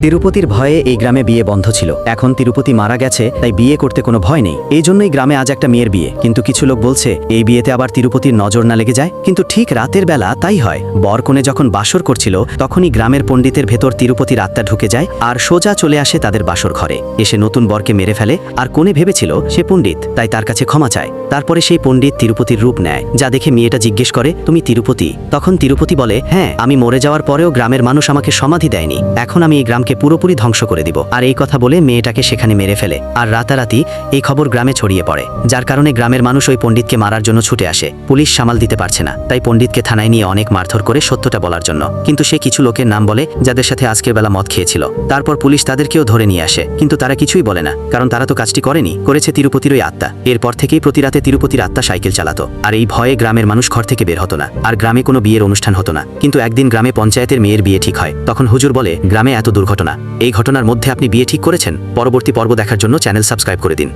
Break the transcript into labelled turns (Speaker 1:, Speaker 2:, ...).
Speaker 1: তিরুপতির ভয়ে এই গ্রামে বিয়ে বন্ধ ছিল। এখন তিরুপতি মারা গেছে, তাই বিয়ে করতে কোনো ভয় নেই। এই জন্যই গ্রামে আজ একটা মেয়ের বিয়ে। কিন্তু কিছু লোক বলছে এই বিয়েতে আবার তিরুপতির নজর না লেগে যায়। কিন্তু ঠিক রাতের বেলা তাই হয়। বর কনে যখন বাসর করছিল তখনই গ্রামের পণ্ডিতের ভেতর তিরুপতির আত্মা ঢুকে যায় আর সোজা চলে আসে তাদের বাসর ঘরে। এসে নতুন বরকে মেরে ফেলে। আর কনে ভেবেছিল সে পণ্ডিত, তাই তার কাছে ক্ষমা চায়। তারপরে সেই পণ্ডিত তিরুপতির রূপ নেয়, যা দেখে মেয়েটা জিজ্ঞেস করে, তুমি তিরুপতি? তখন তিরুপতি বলে, হ্যাঁ, আমি মরে যাওয়ার পরেও গ্রামের মানুষ আমাকে সমাধি দেয়নি। এখন আমি এই গ্রামকে পুরোপুরি ধ্বংস করে দিব। আর এই কথা বলে মেয়েটাকে সেখানে মেরে ফেলে। আর রাতারাতি এই খবর গ্রামে ছড়িয়ে পড়ে, যার কারণে গ্রামের মানুষ ওই পণ্ডিতকে মারার জন্য ছুটে আসে। পুলিশ সামাল দিতে পারছে না, তাই পণ্ডিতকে থানায় নিয়ে অনেক মারধর করে সত্যটা বলার জন্য। কিন্তু সে কিছু লোকের নাম বলে যাদের সাথে আজকের বেলা মদ খেয়েছিল। তারপর পুলিশ তাদেরকেও ধরে নিয়ে আসে, কিন্তু তারা কিছুই বলে না, কারণ তারা তো কাজটি করেনি, করেছে তিরুপতির ওই আত্মা। এরপর থেকেই প্রতি রাতে তিরুপতির আত্মা সাইকেল চালাতো। আর এই ভয়ে গ্রামের মানুষ ঘর থেকে বের হতো না, আর গ্রামে কোনো বিয়ের অনুষ্ঠান হতো না। কিন্তু একদিন গ্রামে পঞ্চায়েতের মেয়ের বিয়ে ঠিক হয়। তখন হুজুর বলে, গ্রামে এত দুর্ঘটনা, এই ঘটনার মধ্যে আপনি বিয়ে ঠিক করেছেন? পরবর্তী পর্ব দেখার জন্য চ্যানেল সাবস্ক্রাইব করে দিন।